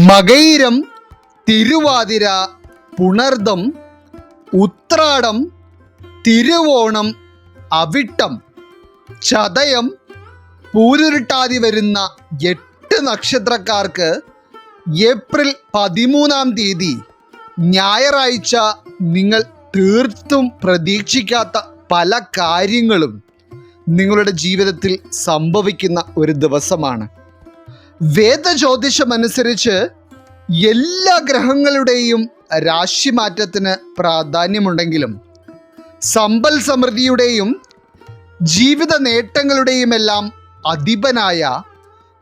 മകയിരം, തിരുവാതിര, പുണർദം, ഉത്രാടം, തിരുവോണം, അവിട്ടം, ചതയം, പൂരുരുട്ടാതി വരുന്ന 8 നക്ഷത്രക്കാർക്ക് ഏപ്രിൽ 13 ഞായറാഴ്ച നിങ്ങൾ തീർത്തും പ്രതീക്ഷിക്കാത്ത പല കാര്യങ്ങളും നിങ്ങളുടെ ജീവിതത്തിൽ സംഭവിക്കുന്ന ഒരു ദിവസമാണ്. വേദജ്യോതിഷമനുസരിച്ച് എല്ലാ ഗ്രഹങ്ങളുടെയും രാശിമാറ്റത്തിന് പ്രാധാന്യമുണ്ടെങ്കിലും സമ്പൽ സമൃദ്ധിയുടെയും ജീവിത നേട്ടങ്ങളുടെയുമെല്ലാം അധിപനായ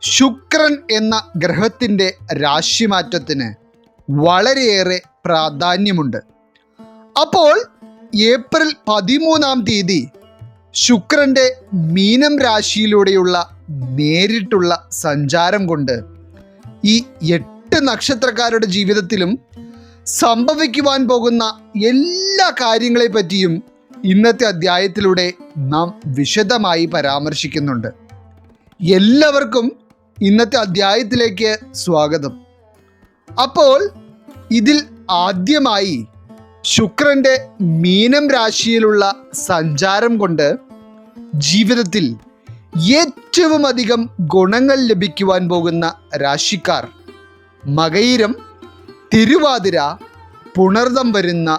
ശുക്രൻ എന്ന ഗ്രഹത്തിൻ്റെ രാശിമാറ്റത്തിന് വളരെയേറെ പ്രാധാന്യമുണ്ട്. അപ്പോൾ ഏപ്രിൽ 13 ശുക്രൻ്റെ മീനം രാശിയിലൂടെയുള്ള നേരിട്ടുള്ള സഞ്ചാരം കൊണ്ട് ഈ 8 നക്ഷത്രക്കാരുടെ ജീവിതത്തിലും സംഭവിക്കുവാൻ പോകുന്ന എല്ലാ കാര്യങ്ങളെ പറ്റിയും ഇന്നത്തെ അധ്യായത്തിലൂടെ നാം വിശദമായി പരാമർശിക്കുന്നുണ്ട്. എല്ലാവർക്കും ഇന്നത്തെ അധ്യായത്തിലേക്ക് സ്വാഗതം. അപ്പോൾ ഇതിൽ ആദ്യമായി ശുക്രൻ്റെ മീനം രാശിയിലുള്ള സഞ്ചാരം കൊണ്ട് ജീവിതത്തിൽ ഏറ്റവും അധികം ഗുണങ്ങൾ ലഭിക്കുവാൻ പോകുന്ന രാശിക്കാർ മകയിരം, തിരുവാതിര, പുണർദം വരുന്ന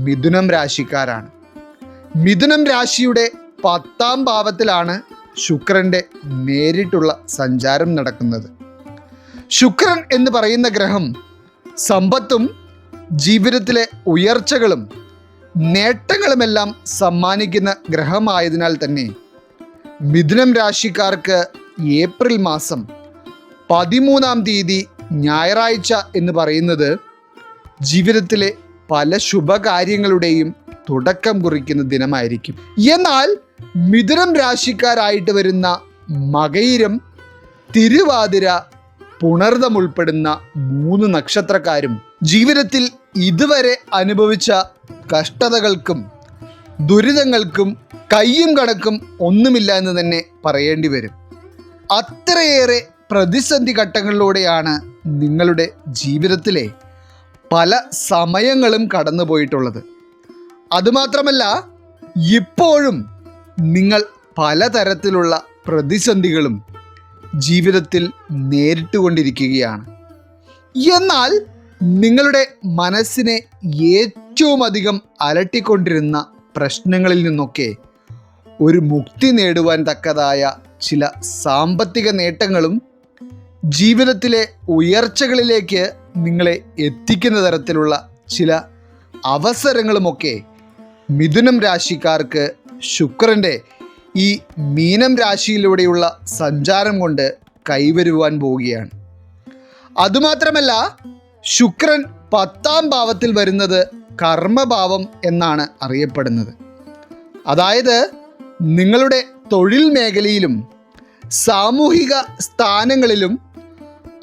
മിഥുനം രാശിക്കാരാണ്. മിഥുനം രാശിയുടെ 10ാം ഭാവത്തിലാണ് ശുക്രൻ്റെ നേരിട്ടുള്ള സഞ്ചാരം നടക്കുന്നത്. ശുക്രൻ എന്ന് പറയുന്ന ഗ്രഹം സമ്പത്തും ജീവിതത്തിലെ ഉയർച്ചകളും നേട്ടങ്ങളുമെല്ലാം സമ്മാനിക്കുന്ന ഗ്രഹമായതിനാൽ തന്നെ മിഥുനം രാശിക്കാർക്ക് ഏപ്രിൽ മാസം 13 ഞായറാഴ്ച എന്ന് പറയുന്നത് ജീവിതത്തിലെ പല ശുഭകാര്യങ്ങളുടെയും തുടക്കം കുറിക്കുന്ന ദിനമായിരിക്കും. എന്നാൽ മിഥുനം രാശിക്കാരായിട്ട് വരുന്ന മകയിരം, തിരുവാതിര, പുണർദം ഉൾപ്പെടുന്ന 3 നക്ഷത്രക്കാരും ജീവിതത്തിൽ ഇതുവരെ അനുഭവിച്ച കഷ്ടതകൾക്കും ദുരിതങ്ങൾക്കും കയ്യും കണക്കും ഒന്നുമില്ല എന്ന് തന്നെ പറയേണ്ടി വരും. അത്രയേറെ പ്രതിസന്ധി ഘട്ടങ്ങളിലൂടെയാണ് നിങ്ങളുടെ ജീവിതത്തിലെ പല സമയങ്ങളും കടന്നു പോയിട്ടുള്ളത്. അതുമാത്രമല്ല, ഇപ്പോഴും നിങ്ങൾ പലതരത്തിലുള്ള പ്രതിസന്ധികളും ജീവിതത്തിൽ നേരിട്ടുകൊണ്ടിരിക്കുകയാണ്. എന്നാൽ നിങ്ങളുടെ മനസ്സിനെ ഏറ്റവും അധികം അലട്ടിക്കൊണ്ടിരുന്ന പ്രശ്നങ്ങളിൽ നിന്നൊക്കെ ഒരു മുക്തി നേടുവാൻ തക്കതായ ചില സാമ്പത്തിക നേട്ടങ്ങളും ജീവിതത്തിലെ ഉയർച്ചകളിലേക്ക് നിങ്ങളെ എത്തിക്കുന്ന തരത്തിലുള്ള ചില അവസരങ്ങളുമൊക്കെ മിഥുനം രാശിക്കാർക്ക് ശുക്രൻ്റെ ഈ മീനം രാശിയിലൂടെയുള്ള സഞ്ചാരം കൊണ്ട് കൈവരുവാൻ പോവുകയാണ്. അതുമാത്രമല്ല, ശുക്രൻ 10ാം ഭാവത്തിൽ വരുന്നത് കർമ്മഭാവം എന്നാണ് അറിയപ്പെടുന്നത്. അതായത് നിങ്ങളുടെ തൊഴിൽ മേഖലയിലും സാമൂഹിക സ്ഥാനങ്ങളിലും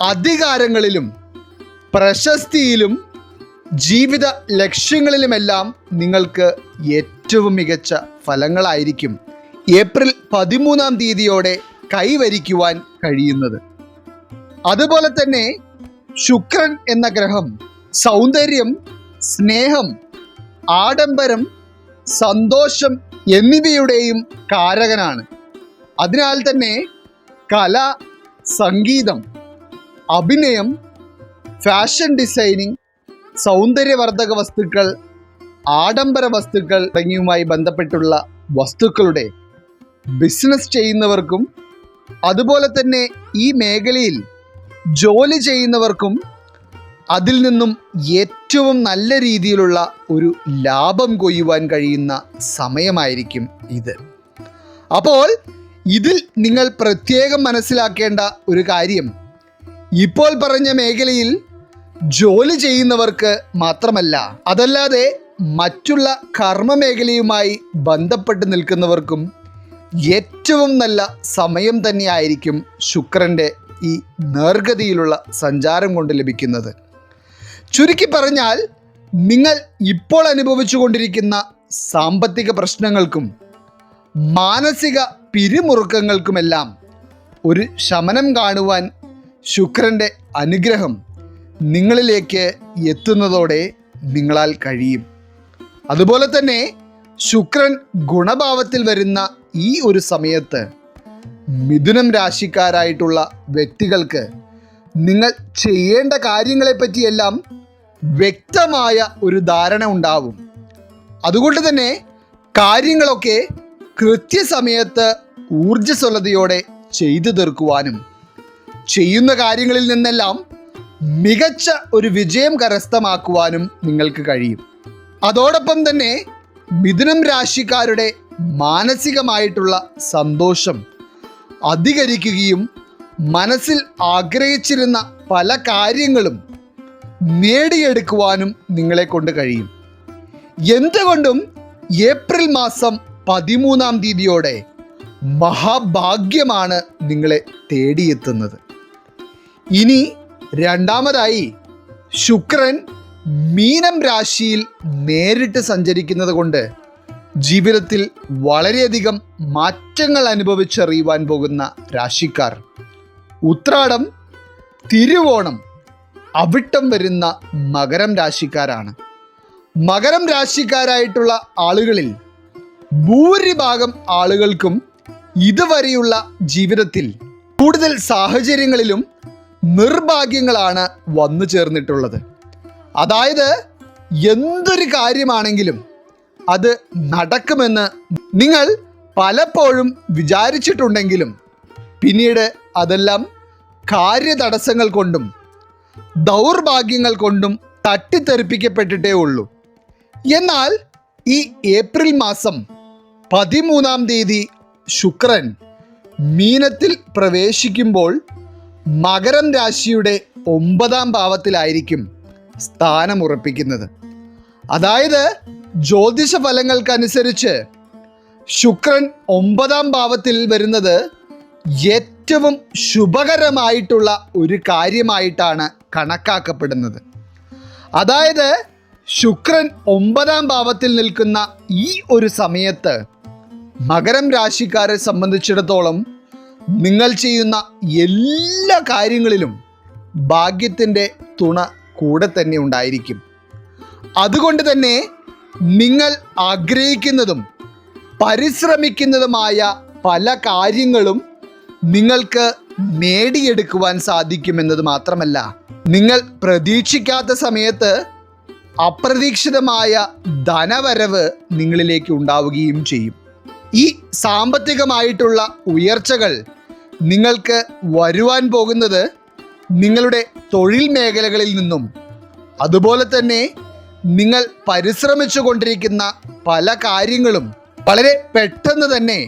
അധികാരങ്ങളിലും പ്രശസ്തിയിലും ജീവിത ലക്ഷ്യങ്ങളിലുമെല്ലാം നിങ്ങൾക്ക് ഏറ്റവും മികച്ച ഫലങ്ങളായിരിക്കും ഏപ്രിൽ 13 കൈവരിക്കുവാൻ കഴിയുന്നത്. അതുപോലെ തന്നെ ശുക്രൻ എന്ന ഗ്രഹം സൗന്ദര്യം, സ്നേഹം, ആഡംബരം, സന്തോഷം എന്നിവയുടെയും കാരകനാണ്. അതിനാൽ തന്നെ കല, സംഗീതം, അഭിനയം, ഫാഷൻ ഡിസൈനിങ്, സൗന്ദര്യവർദ്ധക വസ്തുക്കൾ, ആഡംബര വസ്തുക്കൾ തുടങ്ങിയവുമായി ബന്ധപ്പെട്ടുള്ള വസ്തുക്കളുടെ ബിസിനസ് ചെയ്യുന്നവർക്കും അതുപോലെ തന്നെ ഈ മേഖലയിൽ ജോലി ചെയ്യുന്നവർക്കും അതിൽ നിന്നും ഏറ്റവും നല്ല രീതിയിലുള്ള ഒരു ലാഭം കൊയ്യുവാൻ കഴിയുന്ന സമയമായിരിക്കും ഇത്. അപ്പോൾ ഇതിൽ നിങ്ങൾ പ്രത്യേകം മനസ്സിലാക്കേണ്ട ഒരു കാര്യം, ഇപ്പോൾ പറഞ്ഞ മേഖലയിൽ ജോലി ചെയ്യുന്നവർക്ക് മാത്രമല്ല, അതല്ലാതെ മറ്റുള്ള കർമ്മ മേഖലയുമായി ബന്ധപ്പെട്ട് നിൽക്കുന്നവർക്കും ഏറ്റവും നല്ല സമയം തന്നെയായിരിക്കും ശുക്രൻ്റെ ഈ നേർഗതിയിലുള്ള സഞ്ചാരം കൊണ്ട് ലഭിക്കുന്നത്. ചുരുക്കി പറഞ്ഞാൽ, നിങ്ങൾ ഇപ്പോൾ അനുഭവിച്ചു കൊണ്ടിരിക്കുന്ന സാമ്പത്തിക പ്രശ്നങ്ങൾക്കും മാനസിക പിരിമുറുക്കങ്ങൾക്കുമെല്ലാം ഒരു ശമനം കാണുവാൻ ശുക്രൻ്റെ അനുഗ്രഹം നിങ്ങളിലേക്ക് എത്തുന്നതോടെ നിങ്ങളാൽ കഴിയും. അതുപോലെ തന്നെ ശുക്രൻ ഗുണഭാവത്തിൽ വരുന്ന ഈ ഒരു സമയത്ത് മിഥുനം രാശിക്കാരായിട്ടുള്ള വ്യക്തികൾക്ക് നിങ്ങൾ ചെയ്യേണ്ട കാര്യങ്ങളെപ്പറ്റിയെല്ലാം വ്യക്തമായ ഒരു ധാരണ ഉണ്ടാവും. അതുകൊണ്ട് തന്നെ കാര്യങ്ങളൊക്കെ കൃത്യസമയത്ത് ഊർജ്ജസ്വലതയോടെ ചെയ്തു തീർക്കുവാനും ചെയ്യുന്ന കാര്യങ്ങളിൽ നിന്നെല്ലാം മികച്ച ഒരു വിജയം കരസ്ഥമാക്കുവാനും നിങ്ങൾക്ക് കഴിയും. അതോടൊപ്പം തന്നെ മിഥുനം രാശിക്കാരുടെ മാനസികമായിട്ടുള്ള സന്തോഷം അധികരിക്കുകയും മനസ്സിൽ ആഗ്രഹിച്ചിരുന്ന പല കാര്യങ്ങളും നേടിയെടുക്കുവാനും നിങ്ങളെ കൊണ്ട് കഴിയും. എന്തുകൊണ്ടും ഏപ്രിൽ മാസം 13-ാം തീയതിയോടെ മഹാഭാഗ്യമാണ് നിങ്ങളെ തേടിയെത്തുന്നത്. ഇനി രണ്ടാമതായി ശുക്രൻ മീനം രാശിയിൽ നേരിട്ട് സഞ്ചരിക്കുന്നത് കൊണ്ട് ജീവിതത്തിൽ വളരെയധികം മാറ്റങ്ങൾ അനുഭവിച്ചറിയുവാൻ പോകുന്ന രാശിക്കാർ ഉത്രാടം, തിരുവോണം, അവിട്ടം വരുന്ന മകരം രാശിക്കാരാണ്. മകരം രാശിക്കാരായിട്ടുള്ള ആളുകളിൽ ഭൂരിഭാഗം ആളുകൾക്കും ഇതുവരെയുള്ള ജീവിതത്തിൽ കൂടുതൽ സാഹചര്യങ്ങളിലും നിർഭാഗ്യങ്ങളാണ് വന്നു ചേർന്നിട്ടുള്ളത്. അതായത് എന്തൊരു കാര്യമാണെങ്കിലും അത് നടക്കുമെന്ന് നിങ്ങൾ പലപ്പോഴും വിചാരിച്ചിട്ടുണ്ടെങ്കിലും പിന്നീട് അതെല്ലാം കാര്യതടസ്സങ്ങൾ കൊണ്ടും ദൗർഭാഗ്യങ്ങൾ കൊണ്ടും തട്ടിത്തെറിപ്പിക്കപ്പെട്ടിട്ടേ ഉള്ളൂ. എന്നാൽ ഈ ഏപ്രിൽ മാസം 13-ാം തീയതി ശുക്രൻ മീനത്തിൽ പ്രവേശിക്കുമ്പോൾ മകരം രാശിയുടെ 9-ാം ഭാവത്തിലായിരിക്കും സ്ഥാനമുറപ്പിക്കുന്നത്. അതായത് ജ്യോതിഷ ഫലങ്ങൾക്കനുസരിച്ച് ശുക്രൻ 9-ാം ഭാവത്തിൽ വരുന്നത് ഏറ്റവും ശുഭകരമായിട്ടുള്ള ഒരു കാര്യമായിട്ടാണ് കണക്കാക്കപ്പെടുന്നത്. അതായത് ശുക്രൻ 9-ാം ഭാവത്തിൽ നിൽക്കുന്ന ഈ ഒരു സമയത്ത് മകരം രാശിക്കാരെ സംബന്ധിച്ചിടത്തോളം നിങ്ങൾ ചെയ്യുന്ന എല്ലാ കാര്യങ്ങളിലും ഭാഗ്യത്തിൻ്റെ തുണ കൂടെ തന്നെ ഉണ്ടായിരിക്കും. അതുകൊണ്ട് തന്നെ നിങ്ങൾ ആഗ്രഹിക്കുന്നതും പരിശ്രമിക്കുന്നതുമായ പല കാര്യങ്ങളും നിങ്ങൾക്ക് നേടിയെടുക്കുവാൻ സാധിക്കുമെന്നത് മാത്രമല്ല, നിങ്ങൾ പ്രതീക്ഷിക്കാത്ത സമയത്ത് അപ്രതീക്ഷിതമായ ധനവരവ് നിങ്ങളിലേക്ക് ഉണ്ടാവുകയും ചെയ്യും. ഈ സാമ്പത്തികമായിട്ടുള്ള ഉയർച്ചകൾ നിങ്ങൾക്ക് വരുവാൻ പോകുന്നത് നിങ്ങളുടെ തൊഴിൽ മേഖലകളിൽ നിന്നും അതുപോലെ തന്നെ നിങ്ങൾ പരിശ്രമിച്ചു കൊണ്ടിരിക്കുന്ന പല കാര്യങ്ങളും വളരെ പെട്ടെന്ന് തന്നെ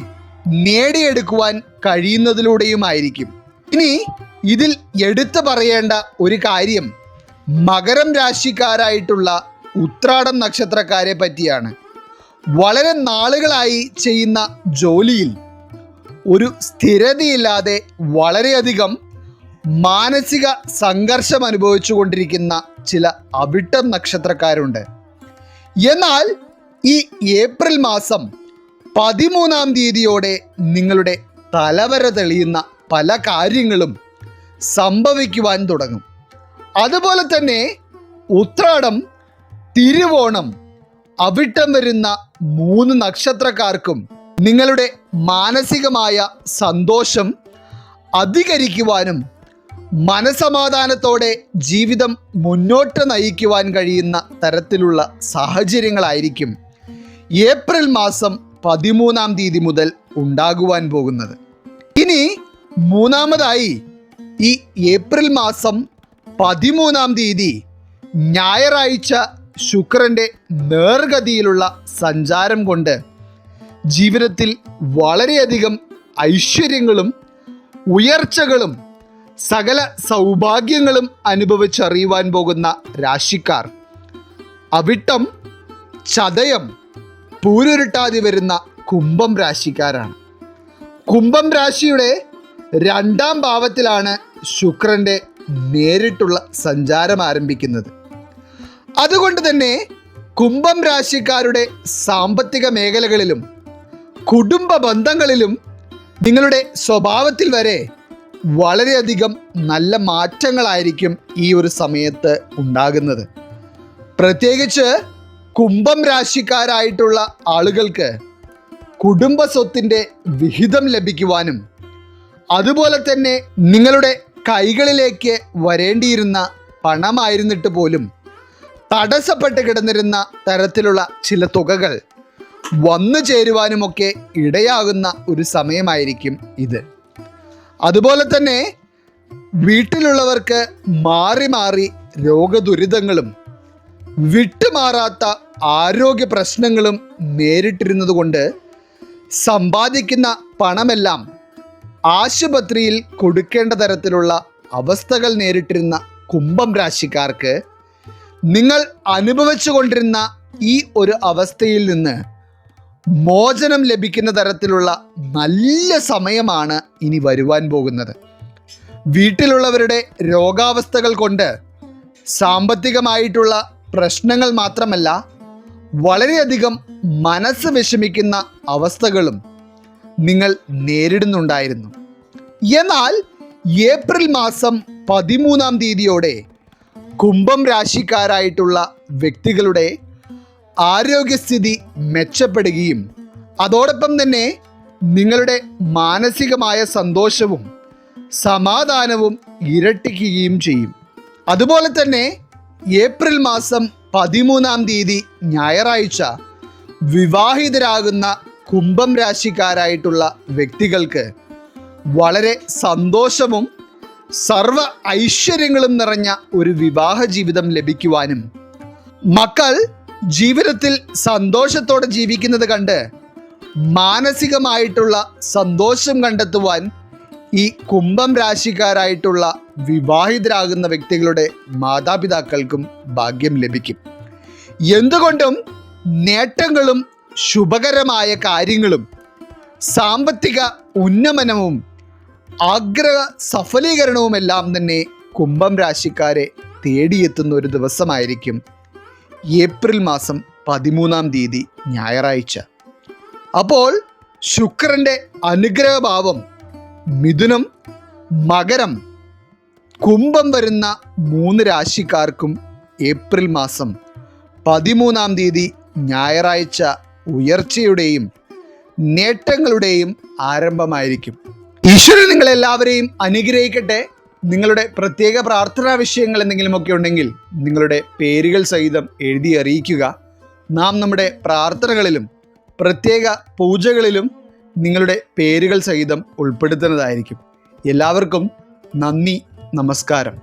നേടിയെടുക്കുവാൻ കഴിയുന്നതിലൂടെയുമായിരിക്കും. ഇനി ഇതിൽ എടുത്തു പറയേണ്ട ഒരു കാര്യം മകരം രാശിക്കാരായിട്ടുള്ള ഉത്രാടം നക്ഷത്രക്കാരെ പറ്റിയാണ്. വളരെ നാളുകളായി ചെയ്യുന്ന ജോലിയിൽ ഒരു സ്ഥിരതയില്ലാതെ വളരെയധികം മാനസിക സംഘർഷം അനുഭവിച്ചു കൊണ്ടിരിക്കുന്ന ചില അവിട്ടം നക്ഷത്രക്കാരുണ്ട്. എന്നാൽ ഈ ഏപ്രിൽ മാസം 13-ാം തീയതിയോടെ നിങ്ങളുടെ തലവര തെളിയുന്ന പല കാര്യങ്ങളും സംഭവിക്കുവാൻ തുടങ്ങും. അതുപോലെ തന്നെ ഉത്രാടം, തിരുവോണം, അവിട്ടം വരുന്ന 3 നക്ഷത്രക്കാർക്കും നിങ്ങളുടെ മാനസികമായ സന്തോഷം അധികരിക്കുവാനും മനസമാധാനത്തോടെ ജീവിതം മുന്നോട്ട് നയിക്കുവാൻ കഴിയുന്ന തരത്തിലുള്ള സാഹചര്യങ്ങളായിരിക്കും ഏപ്രിൽ മാസം 13-ാം തീയതി മുതൽ ഉണ്ടാകുവാൻ പോകുന്നത്. ഇനി മൂന്നാമതായി ഈ ഏപ്രിൽ മാസം 13-ാം തീയതി ഞായറാഴ്ച ശുക്രൻ്റെ നേർഗതിയിലുള്ള സഞ്ചാരം കൊണ്ട് ജീവിതത്തിൽ വളരെയധികം ഐശ്വര്യങ്ങളും ഉയർച്ചകളും സകല സൗഭാഗ്യങ്ങളും അനുഭവിച്ചറിയുവാൻ പോകുന്ന രാശിക്കാർ അവിട്ടം, ചതയം, പൂരുരുട്ടാതി വരുന്ന കുംഭം രാശിക്കാരാണ്. കുംഭം രാശിയുടെ 2-ാം ഭാവത്തിലാണ് ശുക്രൻ്റെ നേരിട്ടുള്ള സഞ്ചാരം ആരംഭിക്കുന്നത്. അതുകൊണ്ട് തന്നെ കുംഭം രാശിക്കാരുടെ സാമ്പത്തിക മേഖലകളിലും കുടുംബ ബന്ധങ്ങളിലും നിങ്ങളുടെ സ്വഭാവത്തിൽ വരെ വളരെയധികം നല്ല മാറ്റങ്ങളായിരിക്കും ഈ ഒരു സമയത്ത് ഉണ്ടാകുന്നത്. പ്രത്യേകിച്ച് കുംഭം രാശിക്കാരായിട്ടുള്ള ആളുകൾക്ക് കുടുംബ സ്വത്തിൻ്റെ വിഹിതം ലഭിക്കുവാനും അതുപോലെ തന്നെ നിങ്ങളുടെ കൈകളിലേക്ക് വരേണ്ടിയിരുന്ന പണമായിരുന്നിട്ട് പോലും തടസ്സപ്പെട്ട് കിടന്നിരുന്ന തരത്തിലുള്ള ചില തുകകൾ വന്നു ചേരുവാനുമൊക്കെ ഇടയാകുന്ന ഒരു സമയമായിരിക്കും ഇത്. അതുപോലെ തന്നെ വീട്ടിലുള്ളവർക്ക് മാറി മാറി രോഗദുരിതങ്ങളും വിട്ടുമാറാത്ത ആരോഗ്യ പ്രശ്നങ്ങളും നേരിട്ടിരുന്നത് കൊണ്ട് സമ്പാദിക്കുന്ന പണമെല്ലാം ആശുപത്രിയിൽ കൊടുക്കേണ്ട തരത്തിലുള്ള അവസ്ഥകൾ നേരിട്ടിരുന്ന കുംഭം രാശിക്കാർക്ക് നിങ്ങൾ അനുഭവിച്ചു കൊണ്ടിരുന്ന ഈ ഒരു അവസ്ഥയിൽ നിന്ന് മോചനം ലഭിക്കുന്ന തരത്തിലുള്ള നല്ല സമയമാണ് ഇനി വരുവാൻ പോകുന്നത്. വീട്ടിലുള്ളവരുടെ രോഗാവസ്ഥകൾ കൊണ്ട് സാമ്പത്തികമായിട്ടുള്ള പ്രശ്നങ്ങൾ മാത്രമല്ല, വളരെയധികം മനസ്സ് വിഷമിക്കുന്ന അവസ്ഥകളും നിങ്ങൾ നേരിടുന്നുണ്ടായിരുന്നു. എന്നാൽ ഏപ്രിൽ മാസം 13-ാം തീയതിയോടെ കുംഭം രാശിക്കാരായിട്ടുള്ള വ്യക്തികളുടെ ആരോഗ്യസ്ഥിതി മെച്ചപ്പെടുകയും അതോടൊപ്പം തന്നെ നിങ്ങളുടെ മാനസികമായ സന്തോഷവും സമാധാനവും ഇരട്ടിക്കുകയും ചെയ്യും. അതുപോലെ തന്നെ ഏപ്രിൽ മാസം 13-ാം തീയതി ഞായറാഴ്ച വിവാഹിതരാകുന്ന കുംഭം രാശിക്കാരായിട്ടുള്ള വ്യക്തികൾക്ക് വളരെ സന്തോഷവും സർവ ഐശ്വര്യങ്ങളും നിറഞ്ഞ ഒരു വിവാഹ ജീവിതം ലഭിക്കുവാനും മക്കൾ ജീവിതത്തിൽ സന്തോഷത്തോടെ ജീവിക്കുന്നത് കണ്ട് മാനസികമായിട്ടുള്ള സന്തോഷം കണ്ടെത്തുവാൻ ഈ കുംഭം രാശിക്കാരായിട്ടുള്ള വിവാഹിതരാകുന്ന വ്യക്തികളുടെ മാതാപിതാക്കൾക്കും ഭാഗ്യം ലഭിക്കും. എന്തുകൊണ്ടും നേട്ടങ്ങളും ശുഭകരമായ കാര്യങ്ങളും സാമ്പത്തിക ഉന്നമനവും ആഗ്രഹ സഫലീകരണവുമെല്ലാം തന്നെ കുംഭം രാശിക്കാരെ തേടിയെത്തുന്ന ഒരു ദിവസമായിരിക്കും ഏപ്രിൽ മാസം 13-ാം തീയതി ഞായറാഴ്ച. അപ്പോൾ ശുക്രൻ്റെ അനുഗ്രഹഭാവം മിഥുനം, മകരം, കുംഭം വരുന്ന 3 രാശിക്കാർക്കും ഏപ്രിൽ മാസം 13-ാം തീയതി ഞായറാഴ്ച ഉയർച്ചയുടെയും നേട്ടങ്ങളുടെയും ആരംഭമായിരിക്കും. ഈശ്വരൻ നിങ്ങളെല്ലാവരെയും അനുഗ്രഹിക്കട്ടെ. നിങ്ങളുടെ പ്രത്യേക പ്രാർത്ഥനാ വിഷയങ്ങൾ എന്തെങ്കിലുമൊക്കെ ഉണ്ടെങ്കിൽ നിങ്ങളുടെ പേരുകൾ സഹിതം എഴുതി അറിയിക്കുക. നാം നമ്മുടെ പ്രാർത്ഥനകളിലും പ്രത്യേക പൂജകളിലും നിങ്ങളുടെ പേരുകൾ സഹിതം ഉൾപ്പെടുത്തുന്നതായിരിക്കും. എല്ലാവർക്കും നന്ദി, നമസ്കാരം.